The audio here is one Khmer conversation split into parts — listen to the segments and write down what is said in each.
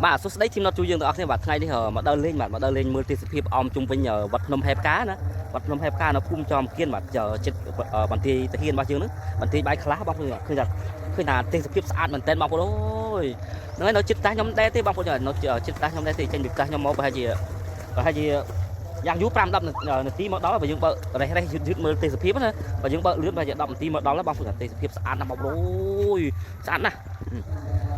បាទសួស្តីធីមណតជួយយើងទាំងអស់គ្នាបាទថ្ងៃនេះមកដល់លេងបាទមកដល់លេងមើលទេសភាពអមជុំវិញវត្តភ្នំហេបការណាវត្តភ្នំហេបការនៅភូមិចំគៀនបាទចិត្តបន្ទាយតាហ៊ានរបស់យើងហ្នឹងបន្ទាយបាយខ្លះបងប្អូនឃើញថាទេសភាពស្អាតមែនតើបងប្អូនអើយហ្នឹងហើយនៅចិត្តតាខ្ញុំដែរទេបងប្អូននៅចិត្តតាខ្ញុំដែរទេចេញពីផ្ទះខ្ញុំមកប្រហែលជាយ៉ាងយូរ5-10នាទីមកដល់បើយើងបើរេះយឺតមើលទេសភាពណាបើយើងបើលឿនប្រហែលជា10នាទីមកដល់បងប្អូនទេសភាពស្អាតណាស់បងប្អូនអូយស្អាតណាស់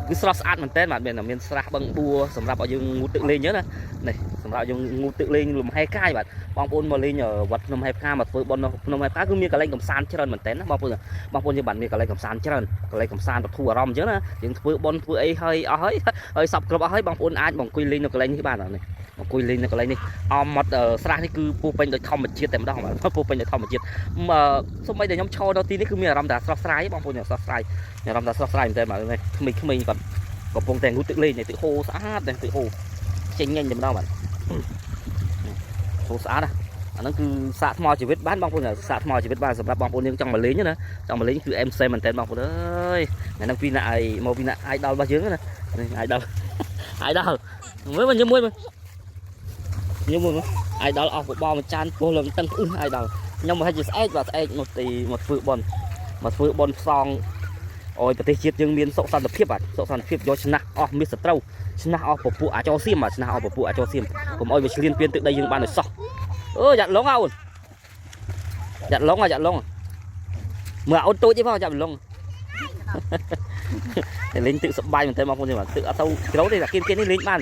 គឺស្រស់ស្អាតមែនតើបាទមានស្រះបឹងបួសម្រាប់ឲ្យយើងងូតទឹកលេងអញ្ចឹងណានេះសម្រាប់យើងងូតទឹកលេងលំហែកាយបាទបងប្អូនមកលេងវត្តភ្នំហេបការមកធ្វើបុណ្យនៅភ្នំហេបការគឺមានកន្លែងកំសាន្តច្រើនមែនតើណាបងប្អូនយើងបានមានកន្លែងកំសាន្តច្រើនកន្លែងកំសាន្តបធូរអារម្មណ៍អញ្ចឹងណាយើងធ្វើបុណ្យធ្វើអីហើយអស់ហើយសពគ្រប់អស់ហើយបងប្អូនអាចមកអង្គុយលេងនៅកន្លែងនេះបាននេះអង្គុយលេងនៅកន្លែងនេះអមមាត់ស្រះនេះគឺពោពេញដោយធម្មជាតិតែម្ដងបាទពោពេញដោយធម្មជាតិសូម្បីតែខ្ញុំឈរនៅទីនេះគឺមានអារម្មណ៍ថាស្រស់ស្រាយបងប្អូនស្រស់ស្រាយអារម្មណ៍ថាស្រស់ស្រាយមែនតើបាទនេះក្មេងៗគាត់កំពុងតែងូតទឹកលេងទឹកហូរស្អាតតែទឹកហូរចេញញញតែម្ដងបាទហូរស្អាតណាអាហ្នឹងគឺសាកថ្មជីវិតបានបងប្អូនសាកថ្មជីវិតបានសម្រាប់បងប្អូនយើងចង់មកលេងណាចង់មកលេងគឺអេមសេមែនតើបងប្អូនអើយថ្ងៃហ្នឹងពីណាឲ្យមកពីណាអាយដល់របស់យើងណានេះអាយដល់មើលខ្ញុំមួយអាយដល់អស់បបមួយចានពោះលំតឹងអ៊ឹអាយដល់ខ្ញុំមកឲ្យជាស្អែកបាទស្អែកមកទីមកធ្វើបន់ផ្សងអោយប្រទេសជាតិយើងមានសុខសន្តិភាពបាទសុខសន្តិភាពយកឆ្នះអស់មាសសត្រូវឆ្នះអស់ពពួកអាចោសៀមបាទឆ្នះអស់ពពួកអាចោសៀមកុំអោយវាឈ្លានពានទឹកដីយើងបានឲ្យសោះអើយ៉ាត់ឡងអូនយ៉ាត់ឡងមើលអូនតូចទេផងយ៉ាត់ឡងតែលេងទឹកសបាយមែនតើបងប្អូនបាទទឹកអត់ទៅជ្រៅទេតែគៀននេះលេងបាន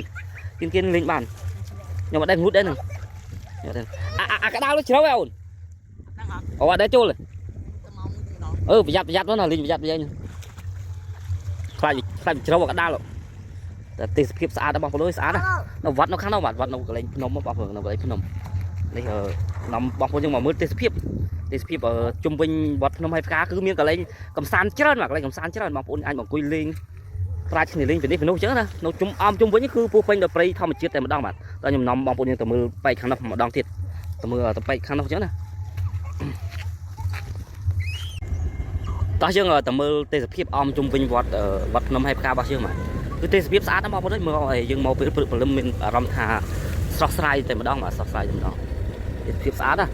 លេងបានខ្ញុំអត់ដែរងូតដែរហ្នឹងអាកដាលទៅជ្រៅអូនអូអត់ដែរចូលប្រយ័ត្នហ្នឹងលេងប្រយ័ត្នខ្លាចជ្រៅកដាលតែទេសភាពស្អាតបងប្អូនស្អាតណានៅវត្តនៅខាងនោះបាទវត្តនៅកន្លែងភ្នំបងប្អូននៅកន្លែងភ្នំនេះនាំបងប្អូនយើងមកមើលទេសភាពជុំវិញវត្តភ្នំហេបការគឺមានកន្លែងកំសាន្តច្រើនបាទកន្លែងកំសាន្តច្រើនបងប្អូនអាចមកអង្គុយលេងប្រាជ្ញគ្នាលេងពីនេះពីនោះអញ្ចឹងណានៅជុំវិញគឺពោះពេញដោយព្រៃធម្មជាតិតែម្ដងបាទតែខ្ញុំនាំបងប្អូនយើងទៅមើលបែកខាងនោះម្ដងទៀតទៅមើលទៅបែកខាងនោះអញ្ចឹងណាតោះយើងទៅមើលទេសភាពអមជុំវិញវត្តភ្នំហេបការរបស់យើងបាទគឺទេសភាពស្អាតណាស់បងប្អូនមើលឲ្យយើងមកពេលព្រឹកព្រលឹមមានអារម្មណ៍ថាស្រស់ស្រាយតែម្ដងបាទស្រស់ស្រាយតែម្ដងទេសភាពស្អាតណា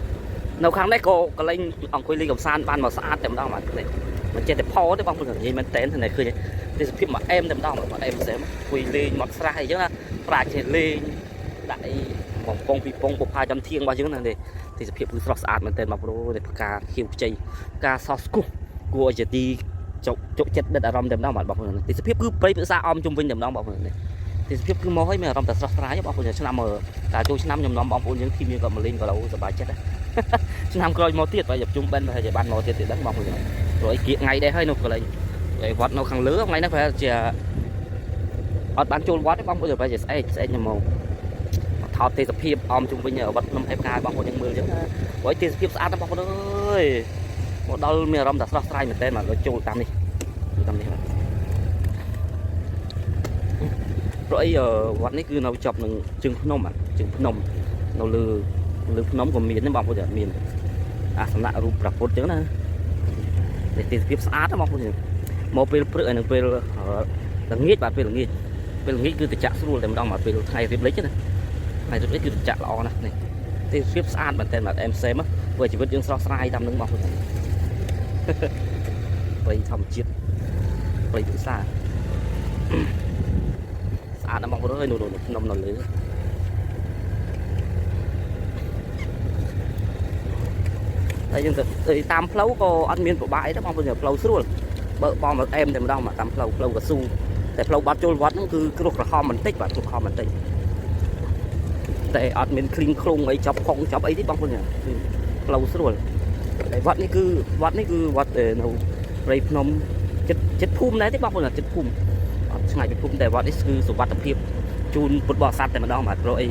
នៅខាងនេះក៏កន្លែងអង្គុយលេងកំសាន្តបានមកស្អាតតែម្ដងបាទនេះមិនចេះតែផទេបងប្អូននិយាយមែនតែនឃើញទេសភាពមកអែមតែម្ដងមកអែមផ្សេងអង្គុយលេងមកស្រះអីចឹងណាប្រាជ្ញលេងដាក់អីបំពងពីពងពុផាចំធៀងរបស់យើងណានេះទេសភាពគឺស្រស់ស្អាតមែនតែនបងប្អូននេះផ្កាខៀវខ្ចីផ្កាសោះស្គុះគួរឲ្យជាទីជោគចិត្តដិតអារម្មណ៍តែម្ដងបាទបងប្អូនទេសភាពគឺព្រៃព្រឹក្សាអមជុំវិញតែម្ដងបងប្អូននេះទេសភាពគឺមកឲ្យមានអារម្មណ៍តែស្រស់ស្រាយបងប្អូនឆ្នាំមើលតែចូលឆ្នាំខ្ញុំនាំបងប្អូនយើងធីមយើងក៏មកលេងក៏លោសប្បាយចិត្តដែរឆ្នាំក្រោយមកទៀតបើជុំបិណ្ឌប្រហែលជាបានមកទៀតដឹងបងប្អូនព្រោះអីគៀកថ្ងៃដែរហើយនៅកន្លែងវត្តនៅខាងលើថ្ងៃនេះប្រហែលជាអត់បានចូលវត្តទេបងប្អូនប្រហែលជាស្អែកខ្ញុំមកថតទេសភាពអមជុំវិញវត្តភ្នំហេបការបងប្អូនយើងមើលអញ្ចឹងព្រោះទេសភាពស្អាតណាស់បងប្អូនអើយមកដល់មានអារម្មណ៍ថាស្រស់ស្រាយមែនតើមកចូលតាមនេះបាទព្រោះអីវត្តនេះគឺនៅជាប់នឹងជើងភ្នំជើងភ្នំនៅលើភ្នំក៏មានដែរបងប្អូនមានអាសនៈរូបព្រះពុទ្ធអញ្ចឹងណាទេសភាពស្អាតណាបងប្អូនមកពេលព្រឹកហើយនឹងពេលល្ងាចបាទពេលល្ងាចគឺត្រជាក់ស្រួលតែម្ដងមកពេលថ្ងៃរៀបលិចណាថ្ងៃរៀបលិចគឺត្រជាក់ល្អណាស់នេះទេសភាពស្អាតមែនតើបាទអេមសេមព្រោះជីវិតយើងស្រស់ស្រាយតាមនឹងបងប្អូនព្រៃធម្មជាតិព្រៃព្រឹក្សាស្អាតណាស់បងប្អូនអើយនៅភ្នំនៅលើតែយើងទៅតាមផ្លូវក៏អត់មានពិបាកអីទេបងប្អូនផ្លូវស្រួលបើបងមកអែមតែម្ដងមកតាមផ្លូវកស៊ូតែផ្លូវបាត់ចូលវត្តហ្នឹងគឺគ្រោះក្រហមបន្តិចបាទគ្រោះក្រហមបន្តិចតែអត់មានឃ្លីងឃ្លុងអីចាប់ខុងចាប់អីទេបងប្អូនផ្លូវស្រួលតែវត្តនេះគឺវត្តនៅព្រៃភ្នំចិត្តភូមិដែរទេបងប្អូនចិត្តភូមិអត់ឆ្ងាយពីភូមិតែវត្តនេះគឺសុវត្ថិភាពជូនពុទ្ធបរិស័ទតែម្ដងបាទព្រោះអី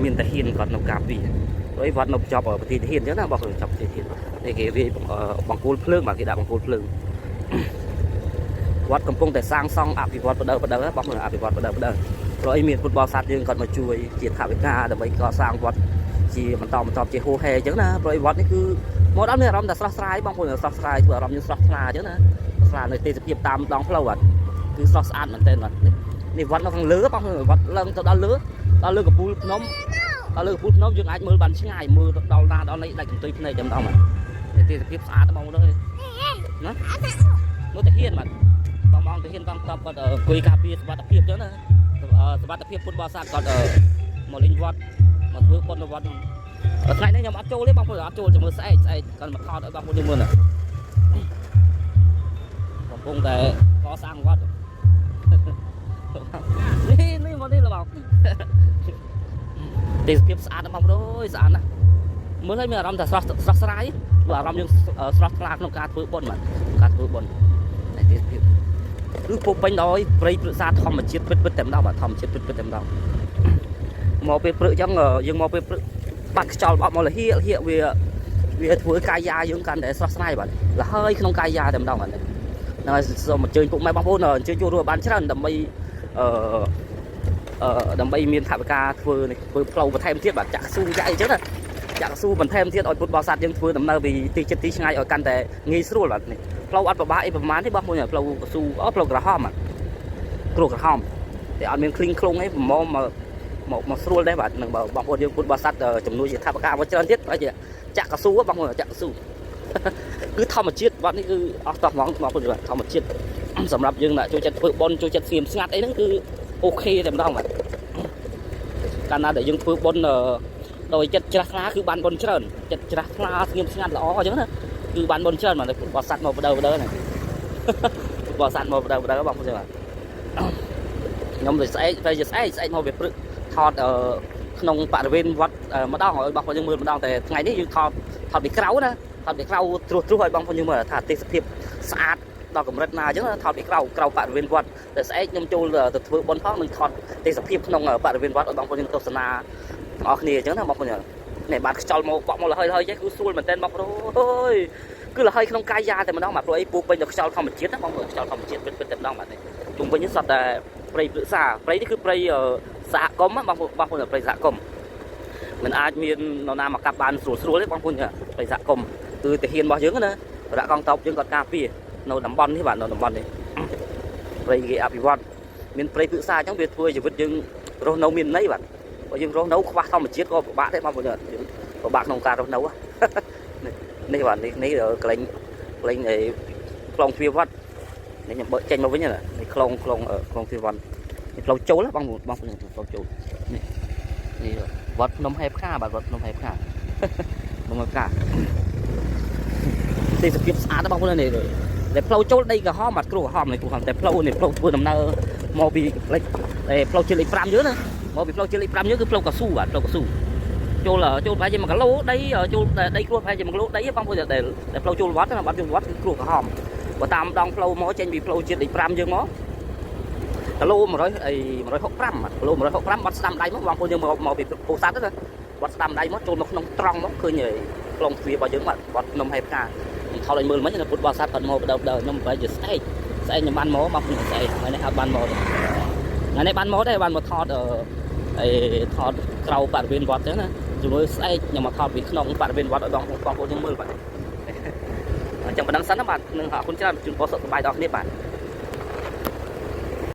មានតាហ៊ានគាត់នៅការពារព្រោះអីវត្តនៅជាប់ប្រទេសតាហ៊ានអញ្ចឹងណាបងប្អូនចាប់ប្រទេសតាហ៊ាននេះគេវាបង្គោលភ្លើងបាទគេដាក់បង្គោលភ្លើងវត្តកំពុងតែសាងសង់អភិវឌ្ឍបដិបងប្អូនអភិវឌ្ឍបដិព្រោះអីមានពុទ្ធបរិស័ទយើងគាត់មកជួយជាថវិកាដើម្បីកសាងវត្តជាបន្តជាហូហែអញ្ចឹងណាព្រោះអីវត្តនេះគឺមកដល់មានអារម្មណ៍តែស្រស់ស្រាយបងប្អូនស្រស់ស្រាយធ្វើអារម្មណ៍យើងស្រស់ថ្លាអញ្ចឹងណាស្រស់ស្រាយនៅទេសភាពតាមដងផ្លូវបាទគឺស្រស់ស្អាតមែនទែនបាទ นี่วัดnó thằng lứa băngวัดlần tao đã lứaกับปูน้มtao lứaกับปูน้มยังไงมือบันชิงไงมือดาวนาดาวnày đại chúng tôi này chấm đau mà thì tiếp tiếp xa tao mong đây nóแต่เฮียนมันมองแต่เฮียนต้องก็คุยกับพี่สวัสดิภาพเจ้านะสวัสดิภาพฟุตบอลศาสตร์ก็มาลินวัดมาเพื่อบอลวัดไงเนี่ยยังอัดโจเลยบางคนอัดโจจะมือใส่กันมาทอดบางคนจะมือน่ะผมคงแต่ก่อสร้างวัดนี่มานี่เราบอกตีเก็บสะอาดบางคนสะอาดนะเมื่อไรมีอารมณ์แต่สักสลายว่าอารมณ์ยังสลักลากในการเพื่อบอลมันการเพื่อบอลคือปุ๊บไปน้อยไปปรึกษาทอมมาเช็ดปิดเต็มดาวแบบทอมเช็ดปิดเต็มดาวมอไปปรึกยังมอไปปักจอลบอกมอเลยเฮียเวียถือกายยายังกันแต่สลักสลายแบบlà hơi khôngกายยาเต็มดาวแบบนี้นะมาเจอปุ๊บไม่บางคนเนอะเจอจูรัวบ้านชั้นđầm bay miền thảo ca phơi này phơi plau và thêm thiết bản chặt su chạy chứ này chặt su mình thêm thiết ở bút bao sạt nhưng phơi đầm nơi vì tí ngay ở căn để nghi sưu là này plau ăn vào bãi và mán thì bao nhiêu plau su ở plau gà hom để ăn miếng clean khung ấy mà sưu đấy bạn đừng bảo bọn cô đi bút bao sạt chấm nuôi chỉ thảo ca với chân thiết nói gì chặt su á bao nhiêu chặt su cứ thao một chiếc bạn ấy cứ toàn mónคนอื่นthao một chiếc สำหรับยังน่ะโจจัดเปิดบอลโจจัดเสียมสงัดไอ้นั่นคือโอเคแต่ไม่ต้องอ่ะการน่ะเดี๋ยวยังเปิดบอลโดยจัดราคาคือบันบอลเชิญจัดราคาเสียมสงัดละอ๋อใช่ไหมคือบันบอลเชิญมาเลยบอลสัตว์มาเดินnàyบอลสัตว์มาเดินก็บอกเขาใช่ไหมยอมเลยใส่มาเว็บทอดขนมปลาเวนวัดมาดองบางคนยังมือมาดองแต่ไงนี่ยังทอดไปเคล้านะทอดไปเคล้าตรวจบางคนยังมือถ่ายตีสเปียบสะอาดดอกกำลังนาจังทอดไปเคล้าปลาเวนวัดแต่ใส่ยมจูแต่ถือบอลพ่อมันทอดตีสเปียบขนมปลาเวนวัดบางคนยังโฆษณาออกนี่จังนะบางคนเนี่ยในบ้านจอลโมบอกมาเลยเฮ้ยคือซูลมันเต้นบอกโอ้ยคือlà hơi không cay da thì mình đang mặc rồi buộc bên được sau không mình chết đó mong sau không mình chết bên bên đang mặc này chúng với những sọt là play bự xả play thì cứ play xả cấm á bangคนlà play xả cấm mình ai miền nào nam mà cặp bàn sủa đấy bangคนlà play xả cấm từ thể hiện bao nhiêu nữa đã con tàu nhưng còn cà phê nấu đấm bòn thì bạn nấu đấm bòn này play cái apiwan miền play bự xả trong việt thôi chỉ vứt nhưng rồi nấu miền đấy bạn bởi nhưng rồi nấu qua không mình chết có bạn đấy bangคนlà bạn nông cà rồi nấu áนี่ว่านี่กลิ่นไอ้คลองฟิววัดนี่ยังเปิดเจนมาไว้เนี่ยแหละนี่คลองฟิววัดนี่คลองโจ้แล้วบางคนคลองโจ้นี่วัดนมไฮพ้าบัดวัดนมไฮพ้านมไฮพ้าตีสกิปสอาร์ตบางคนนี่เลยแต่คลองโจ้đây cả hom mặt kêu hom này cũng homแต่คลองนี่คลองvừa nằm nơi mò bịไอ้คลองเชลิปรามเยอะนะมอbịคลองเชลิปรามเยอะคือคลองกระสู้อ่ะคลองกระสู้chỗ là chỗ phải gì mà cái lỗ đấy chỗ đây luôn phải gì mà cái lỗ đấy không bao giờ để flow chỗ vắt là bắt chỗ vắt cái cả hòm và tam đang flow mó trên bị flow trên đỉnh pram dương mó cái lỗ mà nói hốc pram mà lỗ mà nói hốc pram bắt tam đáy mó vòng bao nhiêu mà bị phô sát đó bắt tam đáy mó chỗ nó không tròn mó khơi nhảy lòng phía bao nhiêu mà bắt nằm hẹp cả thao lại mưa mấy là phút bao sát phần mó đầu nhưng phải giờ say nhưng ban mó mà không say ngày nay ban mó ngày nay ban mó đây ban một thọt thọt cầu bản viên vọt thế này chúng tôi sẽ nhằm vào thọt vì không bản viên vọt ở trong con cô những mưa vậy trong phần đăng sẵn các bạn nâng họ cũng chắc là chúng có sợ bài đó các bạn